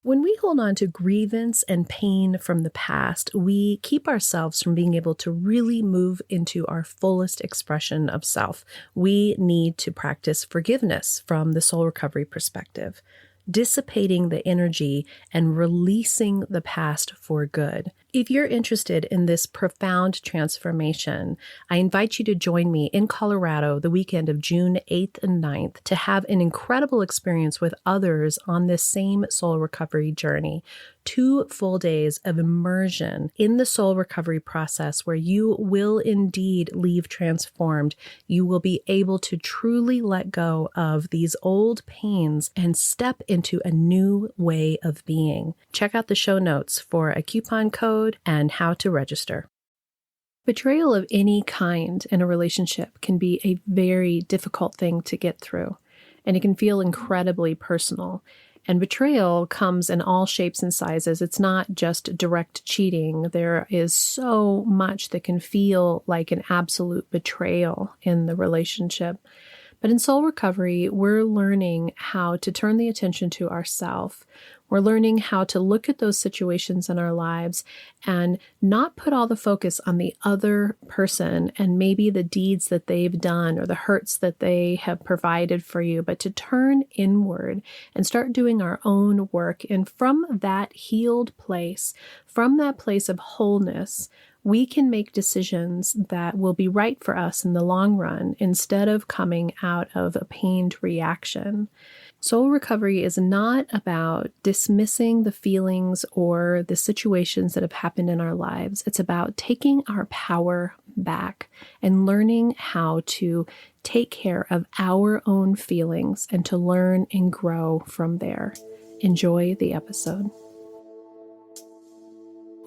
When we hold on to grievance and pain from the past, we keep ourselves from being able to really move into our fullest expression of self. We need to practice forgiveness from the soul recovery perspective, dissipating the energy and releasing the past for good. If you're interested in this profound transformation, I invite you to join me in Colorado the weekend of June 8th and 9th to have an incredible experience with others on this same soul recovery journey. 2 full days of immersion in the soul recovery process where you will indeed leave transformed. You will be able to truly let go of these old pains and step into a new way of being. Check out the show notes for a coupon code and how to register. Betrayal of any kind in a relationship can be a very difficult thing to get through, and it can feel incredibly personal. And betrayal comes in all shapes and sizes. It's not just direct cheating. There is so much that can feel like an absolute betrayal in the relationship. But in soul recovery, we're learning how to turn the attention to ourselves. We're learning how to look at those situations in our lives and not put all the focus on the other person and maybe the deeds that they've done or the hurts that they have provided for you, but to turn inward and start doing our own work. And from that healed place, from that place of wholeness, we can make decisions that will be right for us in the long run instead of coming out of a pained reaction. Soul recovery is not about dismissing the feelings or the situations that have happened in our lives. It's about taking our power back and learning how to take care of our own feelings and to learn and grow from there. Enjoy the episode.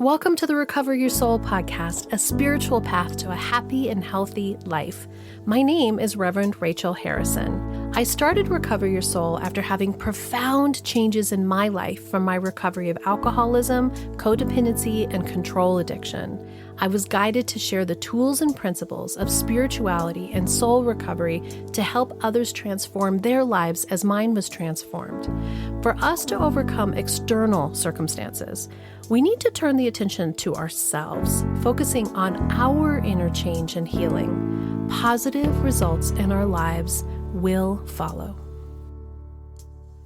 Welcome to the Recover Your Soul podcast, a spiritual path to a happy and healthy life. My name is Reverend Rachel Harrison. I started Recover Your Soul after having profound changes in my life from my recovery of alcoholism, codependency, and control addiction. I was guided to share the tools and principles of spirituality and soul recovery to help others transform their lives as mine was transformed. For us to overcome external circumstances, we need to turn the attention to ourselves, focusing on our inner change and healing. Positive results in our lives will follow.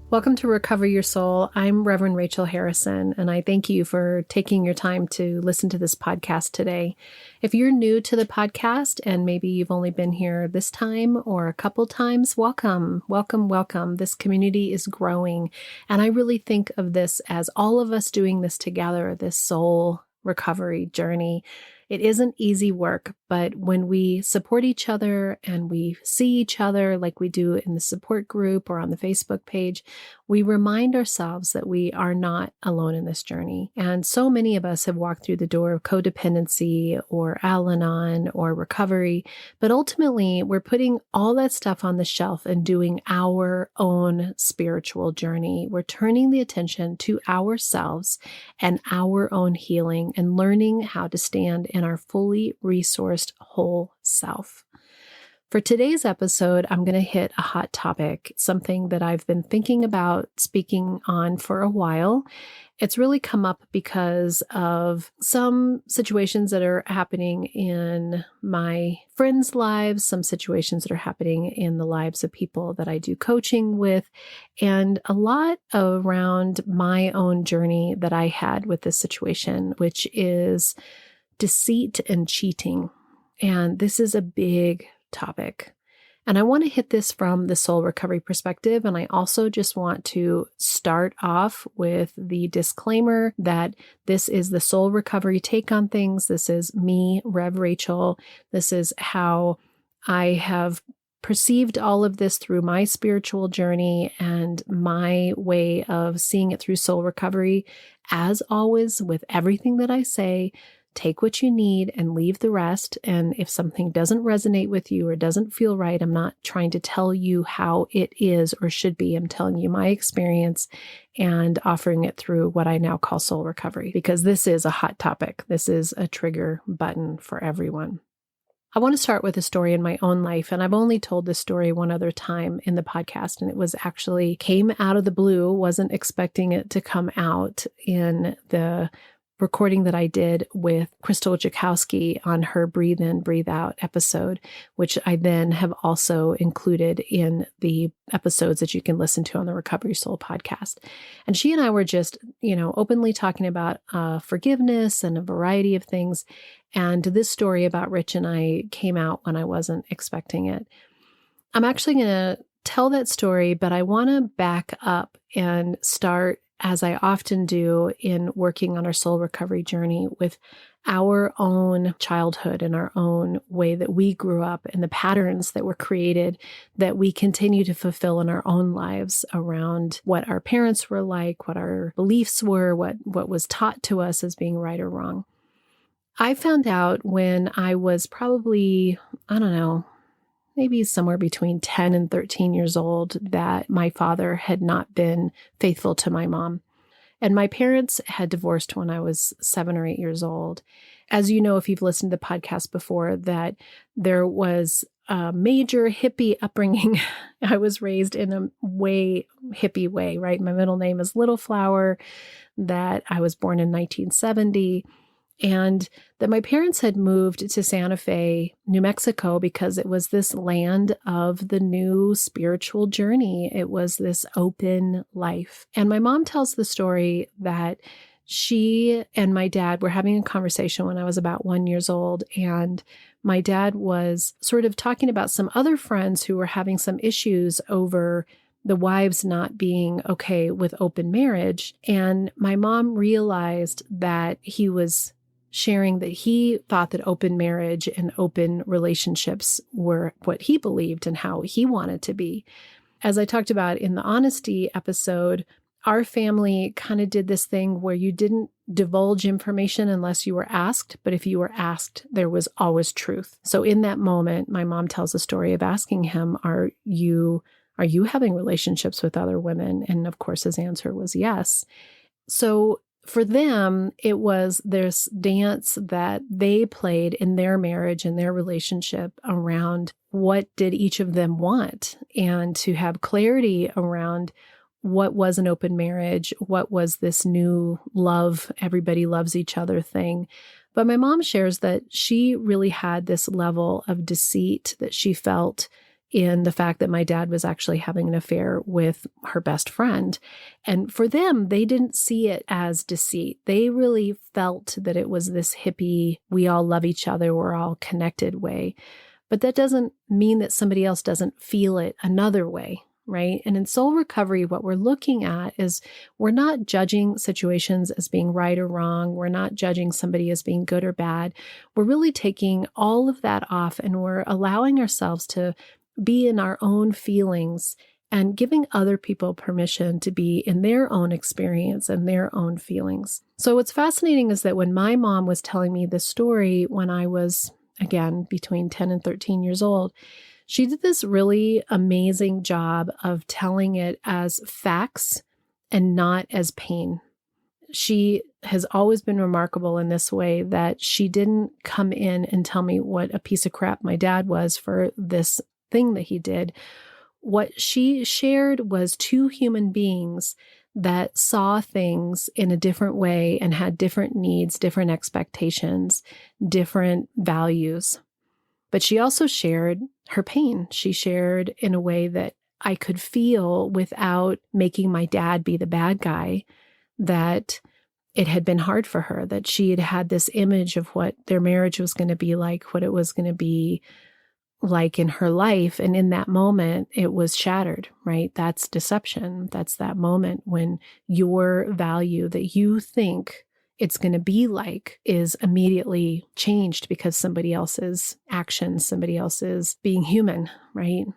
Welcome to Recover Your Soul. I'm Reverend Rachel Harrison, and I thank you for taking your time to listen to this podcast today. If you're new to the podcast and maybe you've only been here this time or a couple times, welcome, welcome, welcome. This community is growing, and I really think of this as all of us doing this together, this soul recovery journey. It isn't easy work, but when we support each other and we see each other like we do in the support group or on the Facebook page, we remind ourselves that we are not alone in this journey. And so many of us have walked through the door of codependency or Al-Anon or recovery, but ultimately we're putting all that stuff on the shelf and doing our own spiritual journey. We're turning the attention to ourselves and our own healing and learning how to stand in our fully resourced whole self. For today's episode, I'm going to hit a hot topic, something that I've been thinking about speaking on for a while. It's really come up because of some situations that are happening in my friends' lives, some situations that are happening in the lives of people that I do coaching with, and a lot around my own journey that I had with this situation, which is deceit and cheating. And this is a big topic. And I want to hit this from the soul recovery perspective. And I also just want to start off with the disclaimer that this is the soul recovery take on things. This is me, Rev Rachel. This is how I have perceived all of this through my spiritual journey and my way of seeing it through soul recovery. As always, with everything that I say, take what you need and leave the rest. And if something doesn't resonate with you or doesn't feel right, I'm not trying to tell you how it is or should be. I'm telling you my experience and offering it through what I now call soul recovery, because this is a hot topic. This is a trigger button for everyone. I want to start with a story in my own life, and I've only told this story one other time in the podcast, and it was actually came out of the blue, wasn't expecting it to come out in the recording that I did with Crystal Jakowski on her Breathe In, Breathe Out episode, which I then have also included in the episodes that you can listen to on the Recovery Soul podcast. And she and I were just, openly talking about forgiveness and a variety of things. And this story about Rich and I came out when I wasn't expecting it. I'm actually going to tell that story, but I want to back up and start, as I often do in working on our soul recovery journey, with our own childhood and our own way that we grew up and the patterns that were created that we continue to fulfill in our own lives around what our parents were like, what our beliefs were, what was taught to us as being right or wrong. I found out when I was probably, maybe somewhere between 10 and 13 years old, that my father had not been faithful to my mom. And my parents had divorced when I was 7 or 8 years old. As you know, if you've listened to the podcast before, that there was a major hippie upbringing. I was raised in a way hippie way, right? My middle name is Little Flower, that I was born in 1970. And that my parents had moved to Santa Fe, New Mexico, because it was this land of the new spiritual journey. It was this open life. And my mom tells the story that she and my dad were having a conversation when I was about 1 year old. And my dad was sort of talking about some other friends who were having some issues over the wives not being okay with open marriage. And my mom realized that he was sharing that he thought that open marriage and open relationships were what he believed and how he wanted to be. As I talked about in the honesty episode, our family kind of did this thing where you didn't divulge information unless you were asked, but if you were asked, there was always truth. So in that moment, my mom tells a story of asking him, are you having relationships with other women? And of course, his answer was yes. So for them, it was this dance that they played in their marriage and their relationship around what did each of them want, and to have clarity around what was an open marriage, what was this new love, everybody loves each other thing. But my mom shares that she really had this level of deceit that she felt in the fact that my dad was actually having an affair with her best friend. And for them, they didn't see it as deceit. They really felt that it was this hippie, we all love each other, we're all connected way. But that doesn't mean that somebody else doesn't feel it another way, right? And in soul recovery, what we're looking at is we're not judging situations as being right or wrong. We're not judging somebody as being good or bad. We're really taking all of that off, and we're allowing ourselves to be in our own feelings and giving other people permission to be in their own experience and their own feelings. So what's fascinating is that when my mom was telling me this story when I was, again, between 10 and 13 years old, she did this really amazing job of telling it as facts and not as pain. She has always been remarkable in this way, that she didn't come in and tell me what a piece of crap my dad was for this thing that he did. What she shared was two human beings that saw things in a different way and had different needs, different expectations, different values. But she also shared her pain. She shared in a way that I could feel without making my dad be the bad guy, that it had been hard for her, that she had had this image of what their marriage was going to be like, what it was going to be like in her life. And in that moment, it was shattered, right? That's deception. That's that moment when your value that you think it's going to be like is immediately changed because somebody else's actions, somebody else's being human, right?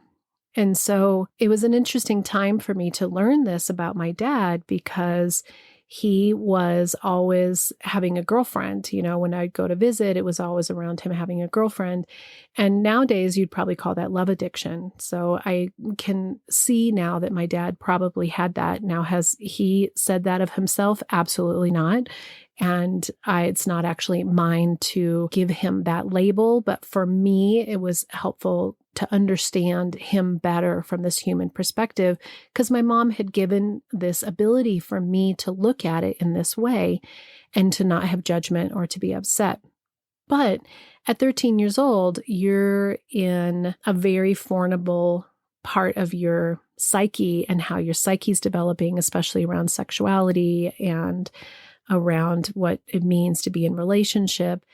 And so it was an interesting time for me to learn this about my dad, because he was always having a girlfriend. When I'd go to visit, it was always around him having a girlfriend. And nowadays, you'd probably call that love addiction. So I can see now that my dad probably had that. Now, has he said that of himself? Absolutely not. And it's not actually mine to give him that label. But for me, it was helpful to understand him better from this human perspective, because my mom had given this ability for me to look at it in this way and to not have judgment or to be upset. But at 13 years old, you're in a very vulnerable part of your psyche and how your psyche's developing, especially around sexuality and around what it means to be in relationship.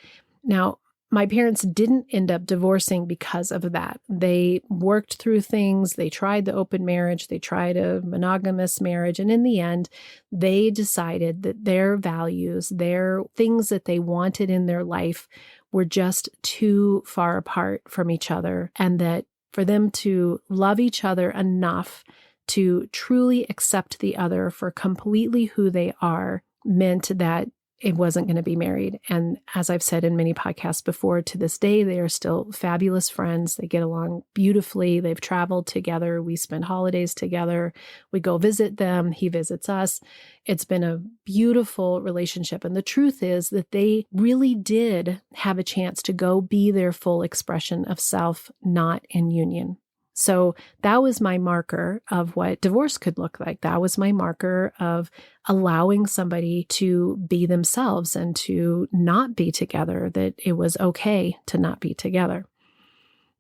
Now, my parents didn't end up divorcing because of that. They worked through things. They tried the open marriage. They tried a monogamous marriage. And in the end, they decided that their values, their things that they wanted in their life were just too far apart from each other. And that for them to love each other enough to truly accept the other for completely who they are meant that it wasn't going to be married. And as I've said in many podcasts before, to this day, they are still fabulous friends. They get along beautifully. They've traveled together. We spend holidays together. We go visit them. He visits us. It's been a beautiful relationship. And the truth is that they really did have a chance to go be their full expression of self, not in union. So that was my marker of what divorce could look like. That was my marker of allowing somebody to be themselves and to not be together, that it was okay to not be together.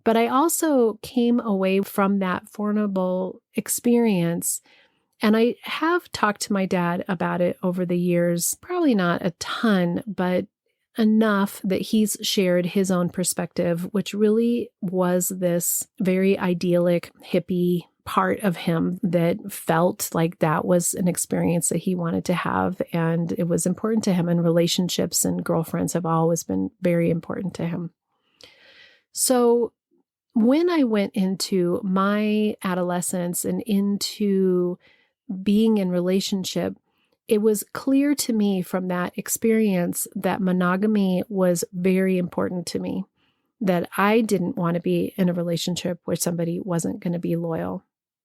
But I also came away from that vulnerable experience, and I have talked to my dad about it over the years, probably not a ton, but enough that he's shared his own perspective, which really was this very idyllic hippie part of him that felt like that was an experience that he wanted to have. And it was important to him, and relationships and girlfriends have always been very important to him. So when I went into my adolescence and into being in relationship, it was clear to me from that experience that monogamy was very important to me, that I didn't want to be in a relationship where somebody wasn't going to be loyal.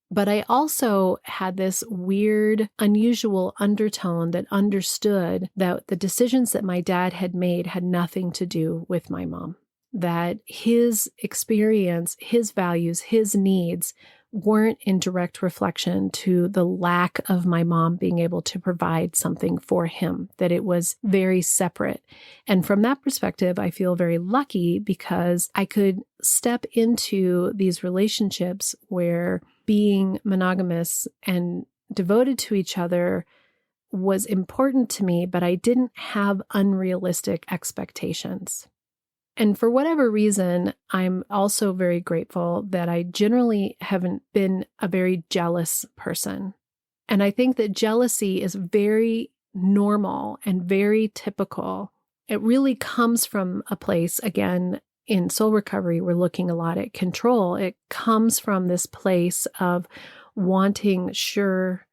But I also had this weird, unusual undertone that understood that the decisions that my dad had made had nothing to do with my mom, that his experience, his values, his needs weren't in direct reflection to the lack of my mom being able to provide something for him, that it was very separate. And from that perspective, I feel very lucky because I could step into these relationships where being monogamous and devoted to each other was important to me, but I didn't have unrealistic expectations. And for whatever reason, I'm also very grateful that I generally haven't been a very jealous person. And I think that jealousy is very normal and very typical. It really comes from a place, again, in soul recovery, we're looking a lot at control. It comes from this place of wanting sure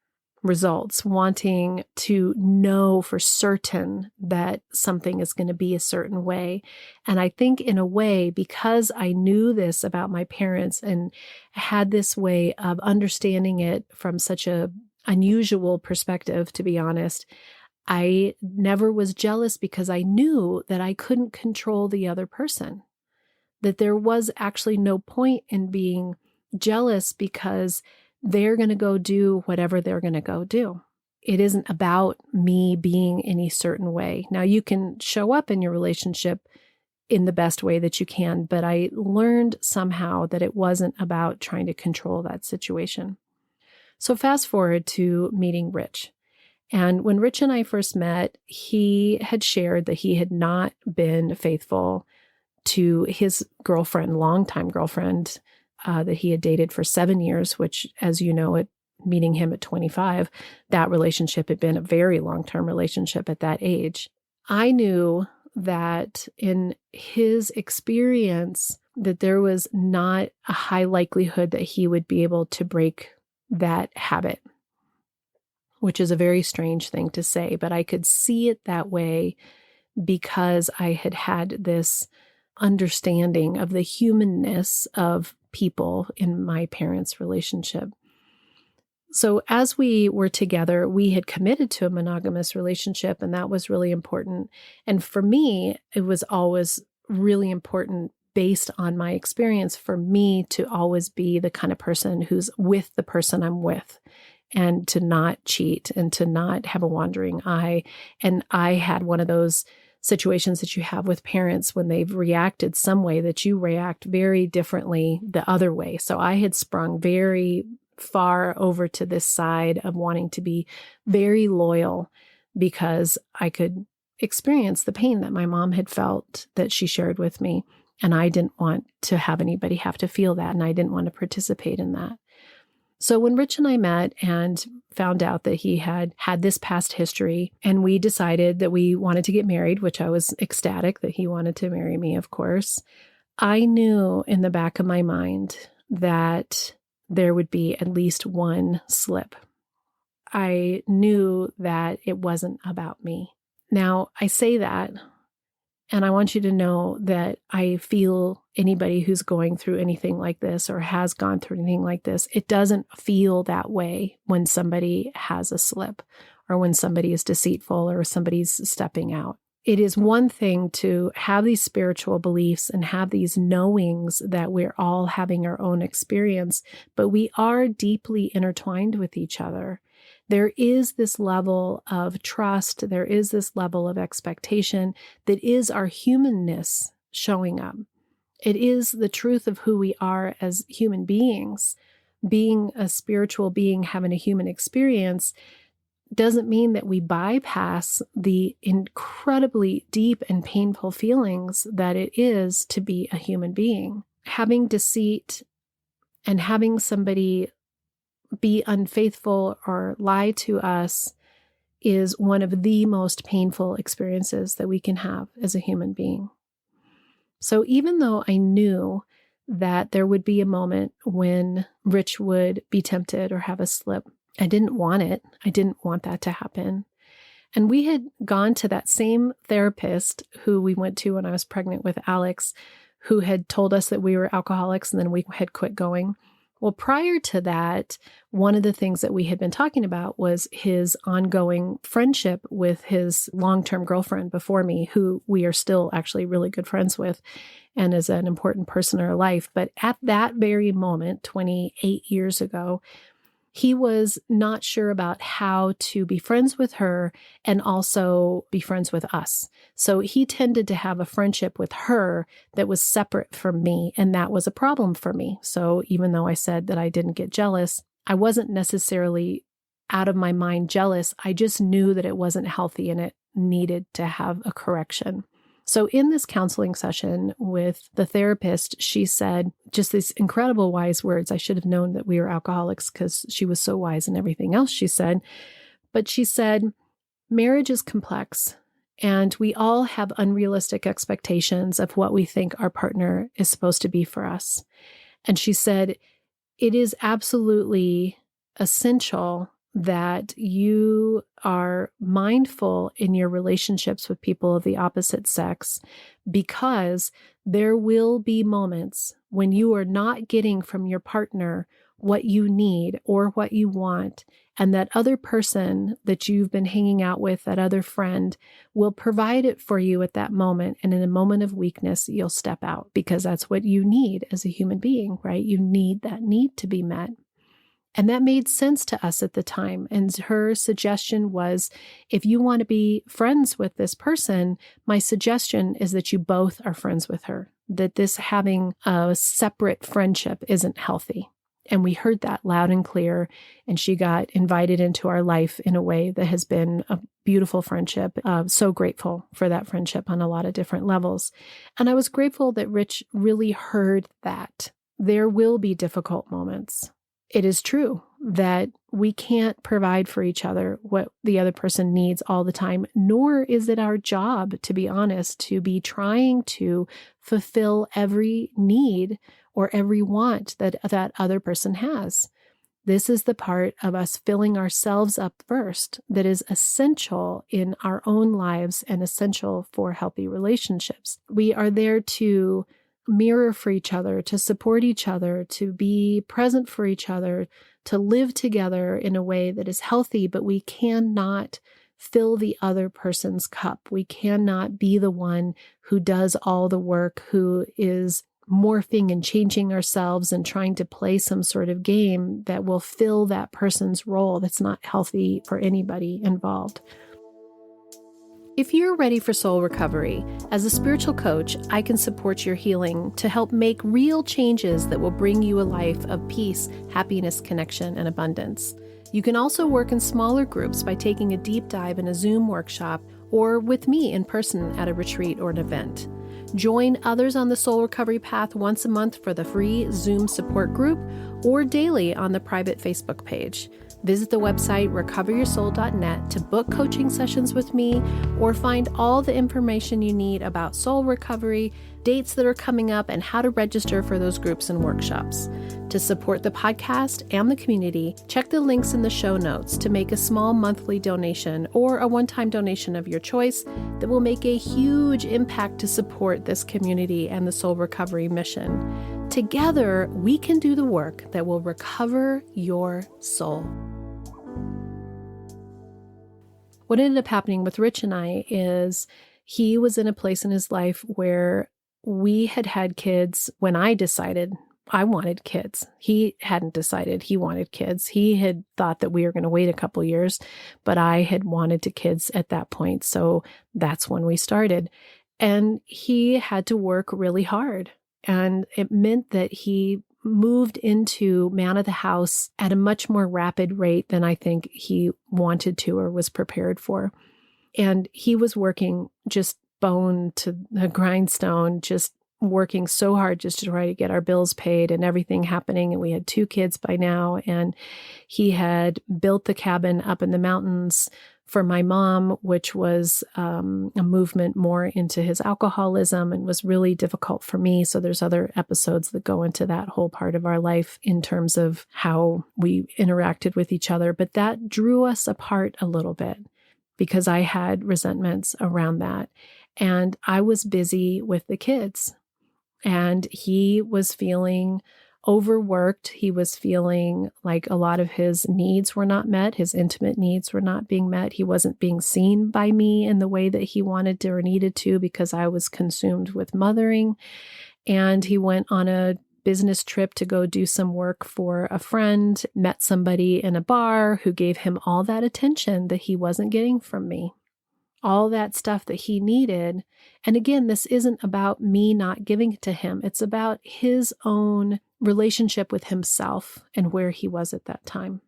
results, wanting to know for certain that something is going to be a certain way. And I think in a way, because I knew this about my parents and had this way of understanding it from such a unusual perspective, to be honest, I never was jealous because I knew that I couldn't control the other person, that there was actually no point in being jealous because they're going to go do whatever they're going to go do. It isn't about me being any certain way. Now, you can show up in your relationship in the best way that you can, but I learned somehow that it wasn't about trying to control that situation. So fast forward to meeting Rich. And when Rich and I first met, he had shared that he had not been faithful to his girlfriend, longtime girlfriend, that he had dated for 7 years, which, as you know, meeting him at 25, that relationship had been a very long-term relationship at that age. I knew that in his experience, that there was not a high likelihood that he would be able to break that habit. which is a very strange thing to say, but I could see it that way because I had had this understanding of the humanness of people in my parents' relationship. So as we were together, we had committed to a monogamous relationship, and that was really important. And for me, it was always really important based on my experience for me to always be the kind of person who's with the person I'm with and to not cheat and to not have a wandering eye. And I had one of those situations that you have with parents when they've reacted some way that you react very differently the other way. So I had sprung very far over to this side of wanting to be very loyal because I could experience the pain that my mom had felt that she shared with me. And I didn't want to have anybody have to feel that. And I didn't want to participate in that. So when Rich and I met and found out that he had this past history, and we decided that we wanted to get married, which I was ecstatic that he wanted to marry me, of course, I knew in the back of my mind that there would be at least one slip. I knew that it wasn't about me. Now, I say that, and I want you to know that I feel anybody who's going through anything like this or has gone through anything like this, it doesn't feel that way when somebody has a slip or when somebody is deceitful or somebody's stepping out. It is one thing to have these spiritual beliefs and have these knowings that we're all having our own experience, but we are deeply intertwined with each other. There is this level of trust. There is this level of expectation that is our humanness showing up. It is the truth of who we are as human beings. Being a spiritual being, having a human experience, doesn't mean that we bypass the incredibly deep and painful feelings that it is to be a human being. Having deceit and having somebody be unfaithful or lie to us is one of the most painful experiences that we can have as a human being. So even though I knew that there would be a moment when Rich would be tempted or have a slip, I didn't want it. I didn't want that to happen. And we had gone to that same therapist who we went to when I was pregnant with Alex, who had told us that we were alcoholics and then we had quit going. Well, prior to that, one of the things that we had been talking about was his ongoing friendship with his long-term girlfriend before me, who we are still actually really good friends with and is an important person in our life. But at that very moment, 28 years ago, he was not sure about how to be friends with her and also be friends with us. So he tended to have a friendship with her that was separate from me, and that was a problem for me. So even though I said that I didn't get jealous, I wasn't necessarily out of my mind jealous. I just knew that it wasn't healthy and it needed to have a correction. So in this counseling session with the therapist, she said just these incredible wise words. I should have known that we were alcoholics because she was so wise in everything else she said. But she said, marriage is complex and we all have unrealistic expectations of what we think our partner is supposed to be for us. And she said, it is absolutely essential that you are mindful in your relationships with people of the opposite sex, because there will be moments when you are not getting from your partner what you need or what you want, and that other person that you've been hanging out with, that other friend, will provide it for you at that moment. And in a moment of weakness, you'll step out because that's what you need as a human being, right? You need that need to be met. And that made sense to us at the time. And her suggestion was, if you want to be friends with this person, my suggestion is that you both are friends with her, that this having a separate friendship isn't healthy. And we heard that loud and clear. And she got invited into our life in a way that has been a beautiful friendship. So grateful for that friendship on a lot of different levels. And I was grateful that Rich really heard that there will be difficult moments. It is true that we can't provide for each other what the other person needs all the time, nor is it our job, to be honest, to be trying to fulfill every need or every want that that other person has. This is the part of us filling ourselves up first that is essential in our own lives and essential for healthy relationships. We are there to mirror for each other, to support each other, to be present for each other, to live together in a way that is healthy, but we cannot fill the other person's cup. We cannot be the one who does all the work, who is morphing and changing ourselves and trying to play some sort of game that will fill that person's role. That's not healthy for anybody involved. If you're ready for soul recovery, as a spiritual coach, I can support your healing to help make real changes that will bring you a life of peace, happiness, connection, and abundance. You can also work in smaller groups by taking a deep dive in a Zoom workshop or with me in person at a retreat or an event. Join others on the soul recovery path once a month for the free Zoom support group or daily on the private Facebook page. Visit the website recoveryoursoul.net to book coaching sessions with me or find all the information you need about soul recovery, dates that are coming up, and how to register for those groups and workshops. To support the podcast and the community, check the links in the show notes to make a small monthly donation or a one-time donation of your choice that will make a huge impact to support this community and the soul recovery mission. Together, we can do the work that will recover your soul. What ended up happening with Rich and I is he was in a place in his life where we had had kids when I decided I wanted kids. He hadn't decided he wanted kids. He had thought that we were going to wait a couple years, but I had wanted to kids at that point. So that's when we started. And he had to work really hard. And it meant that he moved into man of the house at a much more rapid rate than I think he wanted to or was prepared for. And he was working just bone to the grindstone, just working so hard just to try to get our bills paid and everything happening. And we had 2 kids by now. And he had built the cabin up in the mountains for my mom, which was a movement more into his alcoholism and was really difficult for me. So there's other episodes that go into that whole part of our life in terms of how we interacted with each other. But that drew us apart a little bit because I had resentments around that. And I was busy with the kids. And he was feeling overworked. He was feeling like a lot of his needs were not met. His intimate needs were not being met. He wasn't being seen by me in the way that he wanted to or needed to because I was consumed with mothering. And he went on a business trip to go do some work for a friend, met somebody in a bar who gave him all that attention that he wasn't getting from me. All that stuff that he needed. And again, this isn't about me not giving it to him. It's about his own relationship with himself and where he was at that time.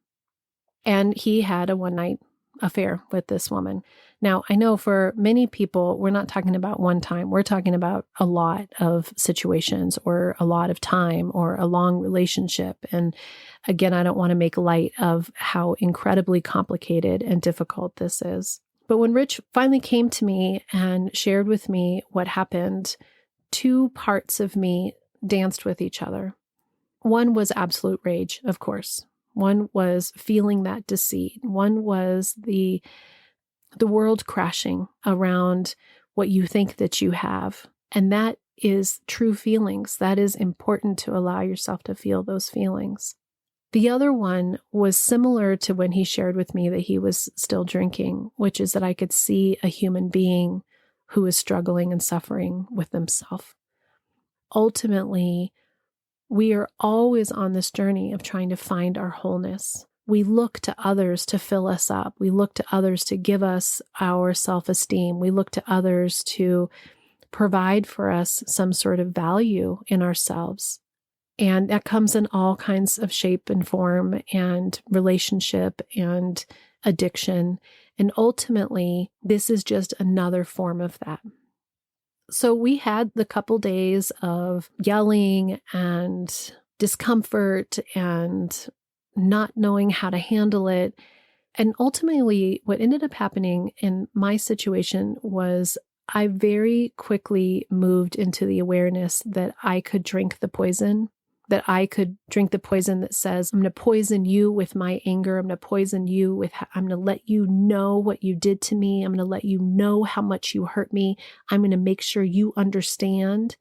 And he had a one-night affair with this woman. Now, I know for many people, we're not talking about one time. We're talking about a lot of situations or a lot of time or a long relationship. And again, I don't want to make light of how incredibly complicated and difficult this is. But when Rich finally came to me and shared with me what happened, 2 parts of me danced with each other. One was absolute rage, of course. One was feeling that deceit. One was the world crashing around what you think that you have. And that is true feelings. That is important to allow yourself to feel those feelings. The other one was similar to when he shared with me that he was still drinking, which is that I could see a human being who is struggling and suffering with themselves. Ultimately, we are always on this journey of trying to find our wholeness. We look to others to fill us up. We look to others to give us our self-esteem. We look to others to provide for us some sort of value in ourselves. And that comes in all kinds of shape and form and relationship and addiction. And ultimately, this is just another form of that. So we had the couple days of yelling and discomfort and not knowing how to handle it. And ultimately, what ended up happening in my situation was I very quickly moved into the awareness that I could drink the poison that I could drink the poison that says, I'm going to poison you with my anger. I'm going to poison you with, I'm going to let you know what you did to me. I'm going to let you know how much you hurt me. I'm going to make sure you understand.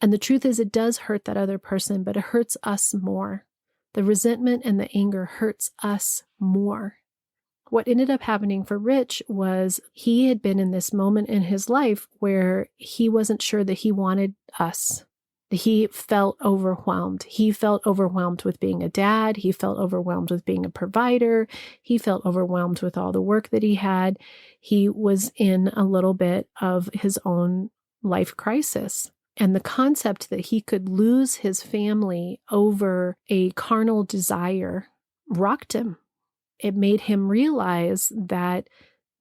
And the truth is, it does hurt that other person, but it hurts us more. The resentment and the anger hurts us more. What ended up happening for Rich was he had been in this moment in his life where he wasn't sure that he wanted us. He felt overwhelmed. He felt overwhelmed with being a dad. He felt overwhelmed with being a provider. He felt overwhelmed with all the work that he had. He was in a little bit of his own life crisis. And the concept that he could lose his family over a carnal desire rocked him. It made him realize that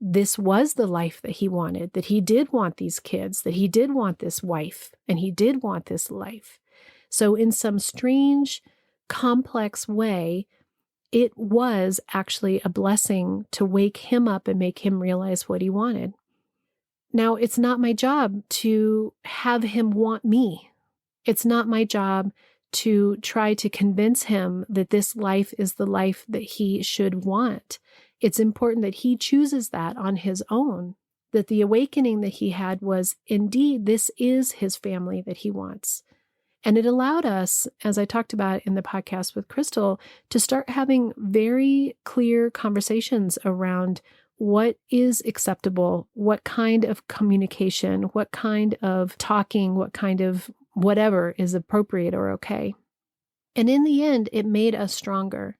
this was the life that he wanted, that he did want these kids, that he did want this wife, and he did want this life. So in some strange, complex way, it was actually a blessing to wake him up and make him realize what he wanted. Now, it's not my job to have him want me. It's not my job to try to convince him that this life is the life that he should want. It's important that he chooses that on his own, that the awakening that he had was, indeed, this is his family that he wants. And it allowed us, as I talked about in the podcast with Crystal, to start having very clear conversations around what is acceptable, what kind of communication, what kind of talking, what kind of whatever is appropriate or okay. And in the end, it made us stronger.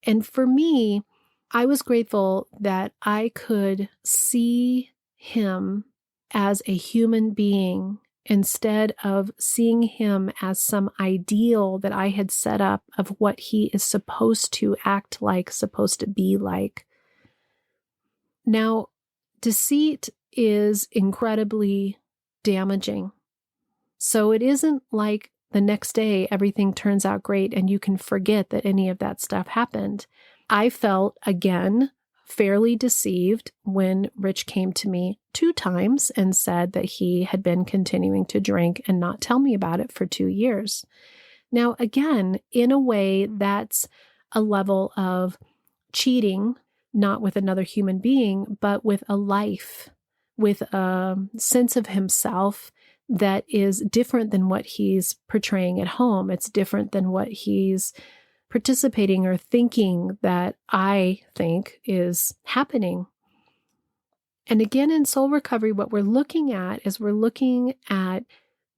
And for me, I was grateful that I could see him as a human being instead of seeing him as some ideal that I had set up of what he is supposed to act like, supposed to be like. Now, deceit is incredibly damaging. So it isn't like the next day everything turns out great and you can forget that any of that stuff happened. I felt, again, fairly deceived when Rich came to me 2 times and said that he had been continuing to drink and not tell me about it for 2 years. Now, again, in a way, that's a level of cheating, not with another human being, but with a life, with a sense of himself that is different than what he's portraying at home. It's different than what he's participating or thinking that I think is happening. And again, in soul recovery, what we're looking at is we're looking at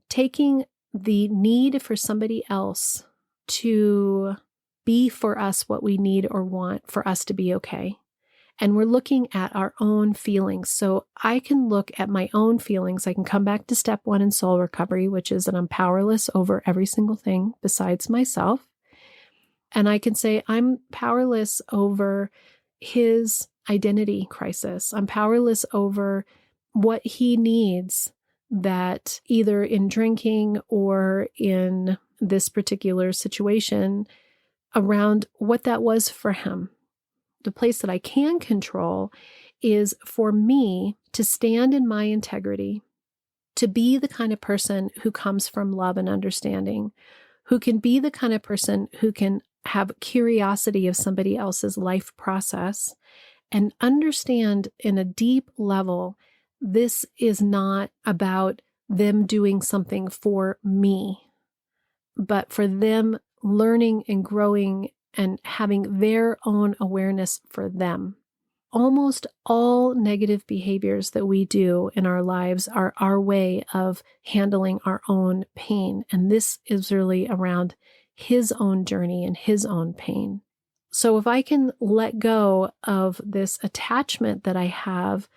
taking the need for somebody else to be for us what we need or want for us to be okay. And we're looking at our own feelings. So I can look at my own feelings. I can come back to step 1 in soul recovery, which is that I'm powerless over every single thing besides myself. And I can say, I'm powerless over his identity crisis. I'm powerless over what he needs that either in drinking or in this particular situation around what that was for him. The place that I can control is for me to stand in my integrity, to be the kind of person who comes from love and understanding, who can be the kind of person who can have curiosity of somebody else's life process and understand in a deep level, this is not about them doing something for me, but for them learning and growing and having their own awareness for them. Almost all negative behaviors that we do in our lives are our way of handling our own pain. And this is really around his own journey and his own pain. So if I can let go of this attachment that I have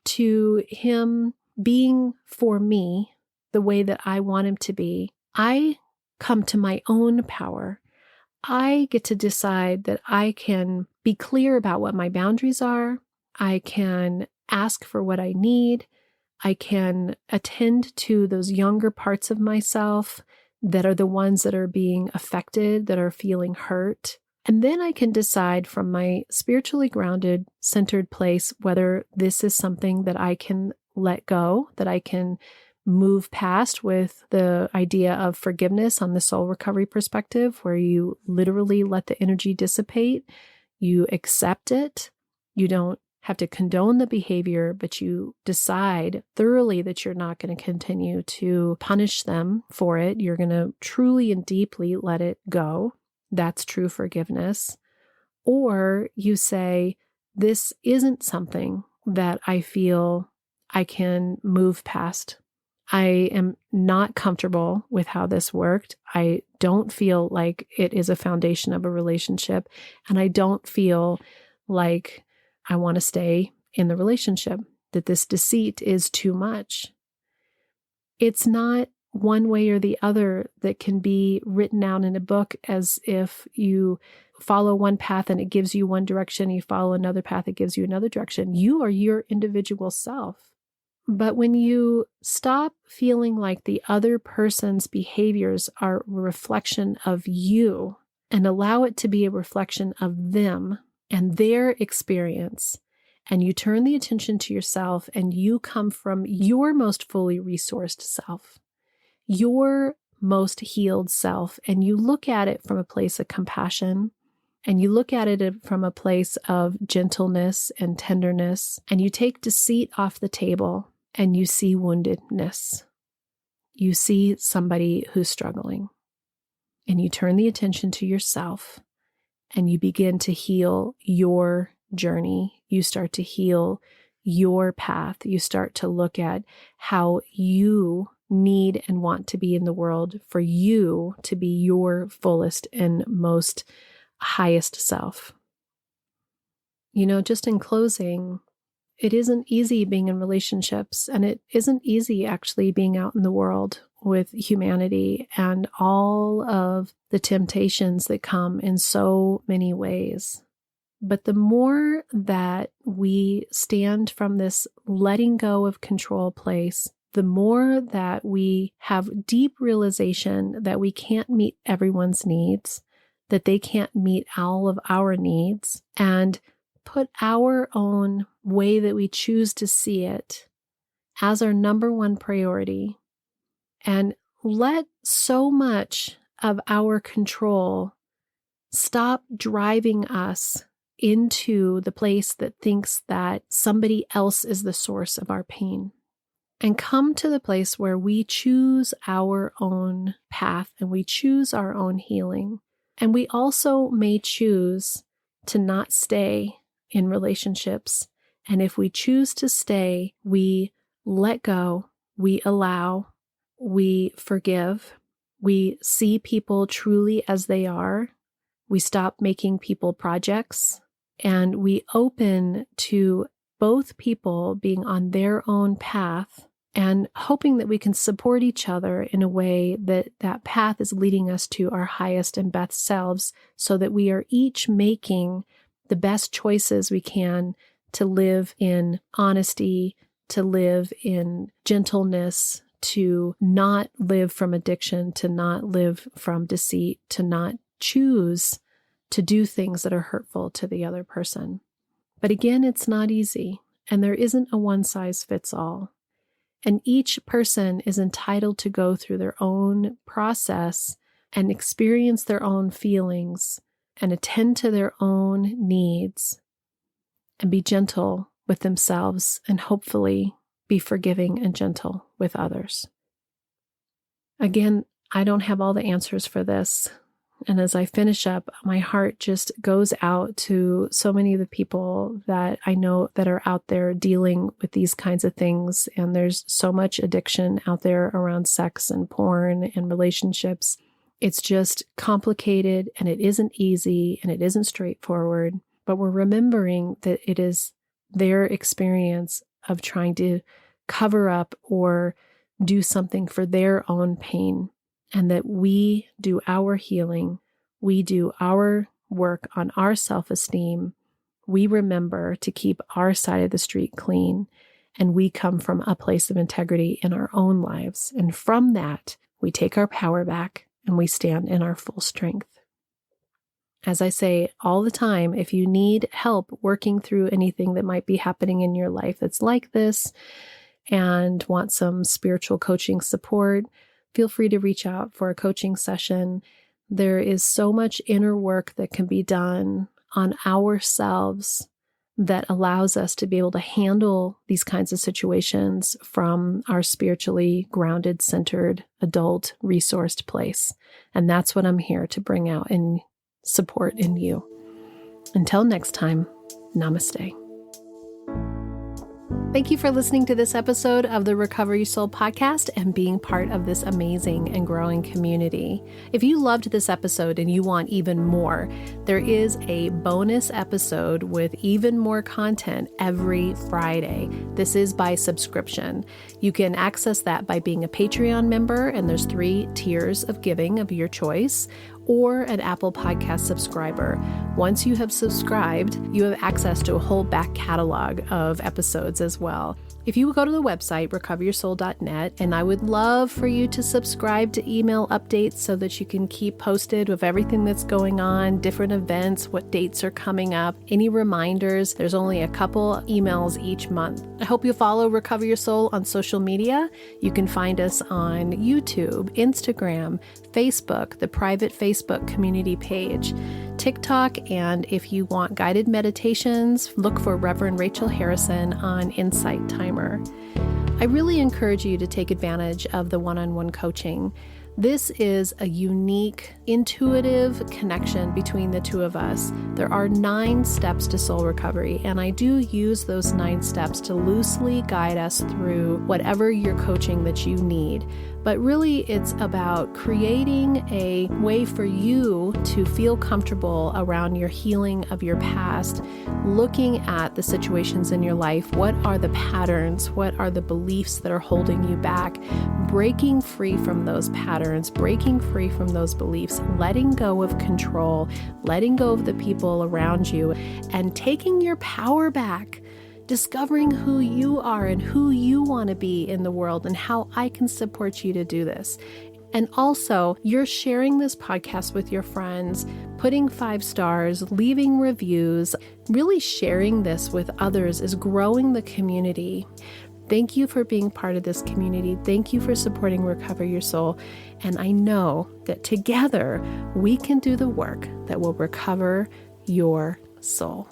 to him being for me the way that I want him to be, I come to my own power. I get to decide that I can be clear about what my boundaries are. I can ask for what I need. I can attend to those younger parts of myself that are the ones that are being affected, that are feeling hurt. And then I can decide from my spiritually grounded, centered place whether this is something that I can let go, that I can move past with the idea of forgiveness on the soul recovery perspective, where you literally let the energy dissipate, you accept it, you don't have to condone the behavior, but you decide thoroughly that you're not going to continue to punish them for it. You're going to truly and deeply let it go. That's true forgiveness. Or you say, this isn't something that I feel I can move past. I am not comfortable with how this worked. I don't feel like it is a foundation of a relationship, and I don't feel like I want to stay in the relationship, that this deceit is too much. It's not one way or the other that can be written out in a book as if you follow one path and it gives you one direction, you follow another path, it gives you another direction. You are your individual self. But when you stop feeling like the other person's behaviors are a reflection of you and allow it to be a reflection of them and their experience, and you turn the attention to yourself and you come from your most fully resourced self, your most healed self, and you look at it from a place of compassion, and you look at it from a place of gentleness and tenderness, and you take deceit off the table, and you see woundedness. You see somebody who's struggling, and you turn the attention to yourself, and you begin to heal your journey. You start to heal your path. You start to look at how you need and want to be in the world for you to be your fullest and most highest self. Just in closing, it isn't easy being in relationships, and it isn't easy actually being out in the world with humanity and all of the temptations that come in so many ways. But the more that we stand from this letting go of control place, the more that we have deep realization that we can't meet everyone's needs, that they can't meet all of our needs, and put our own way that we choose to see it as our number one priority, and let so much of our control stop driving us into the place that thinks that somebody else is the source of our pain, and come to the place where we choose our own path and we choose our own healing. And we also may choose to not stay in relationships. And if we choose to stay, we let go, we allow, we forgive, we see people truly as they are, we stop making people projects, and we open to both people being on their own path and hoping that we can support each other in a way that that path is leading us to our highest and best selves, so that we are each making the best choices we can to live in honesty, to live in gentleness, to not live from addiction, to not live from deceit, to not choose to do things that are hurtful to the other person. But again, it's not easy, and there isn't a one-size-fits-all. And each person is entitled to go through their own process and experience their own feelings and attend to their own needs and be gentle with themselves and hopefully be forgiving and gentle with others. Again, I don't have all the answers for this. And as I finish up, my heart just goes out to so many of the people that I know that are out there dealing with these kinds of things. And there's so much addiction out there around sex and porn and relationships. It's just complicated, and it isn't easy, and it isn't straightforward. But we're remembering that it is their experience of trying to cover up or do something for their own pain, and that we do our healing, we do our work on our self-esteem, we remember to keep our side of the street clean, and we come from a place of integrity in our own lives. And from that, we take our power back and we stand in our full strength. As I say all the time, if you need help working through anything that might be happening in your life that's like this, and want some spiritual coaching support, feel free to reach out for a coaching session. There is so much inner work that can be done on ourselves that allows us to be able to handle these kinds of situations from our spiritually grounded, centered, adult, resourced place. And that's what I'm here to bring out and support in you. Until next time, namaste. Thank you for listening to this episode of the Recover Your Soul podcast and being part of this amazing and growing community. If you loved this episode and you want even more, there is a bonus episode with even more content every Friday. This is by subscription. You can access that by being a Patreon member, and there's 3 tiers of giving of your choice, or an Apple Podcast subscriber. Once you have subscribed, you have access to a whole back catalog of episodes as well. If you go to the website, recoveryoursoul.net, and I would love for you to subscribe to email updates so that you can keep posted with everything that's going on, different events, what dates are coming up, any reminders. There's only a couple emails each month. I hope you follow Recover Your Soul on social media. You can find us on YouTube, Instagram, Facebook, the private Facebook community page, TikTok, and if you want guided meditations, look for Reverend Rachel Harrison on Insight Timer. I really encourage you to take advantage of the one-on-one coaching. This is a unique, intuitive connection between the two of us. There are 9 steps to soul recovery, and I do use those 9 steps to loosely guide us through whatever your coaching that you need. But really, it's about creating a way for you to feel comfortable around your healing of your past, looking at the situations in your life. What are the patterns? What are the beliefs that are holding you back? Breaking free from those patterns, breaking free from those beliefs, letting go of control, letting go of the people around you, and taking your power back. Discovering who you are and who you want to be in the world and how I can support you to do this. And also, you're sharing this podcast with your friends, putting 5 stars, leaving reviews, really sharing this with others is growing the community. Thank you for being part of this community. Thank you for supporting Recover Your Soul. And I know that together we can do the work that will recover your soul.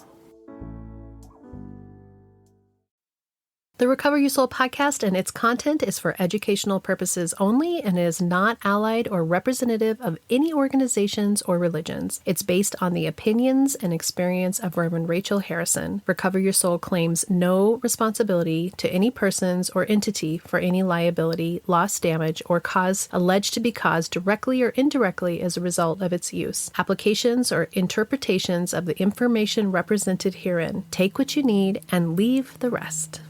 The Recover Your Soul podcast and its content is for educational purposes only and is not allied or representative of any organizations or religions. It's based on the opinions and experience of Reverend Rachel Harrison. Recover Your Soul claims no responsibility to any persons or entity for any liability, loss, damage, or cause alleged to be caused directly or indirectly as a result of its use. Applications or interpretations of the information represented herein. Take what you need and leave the rest.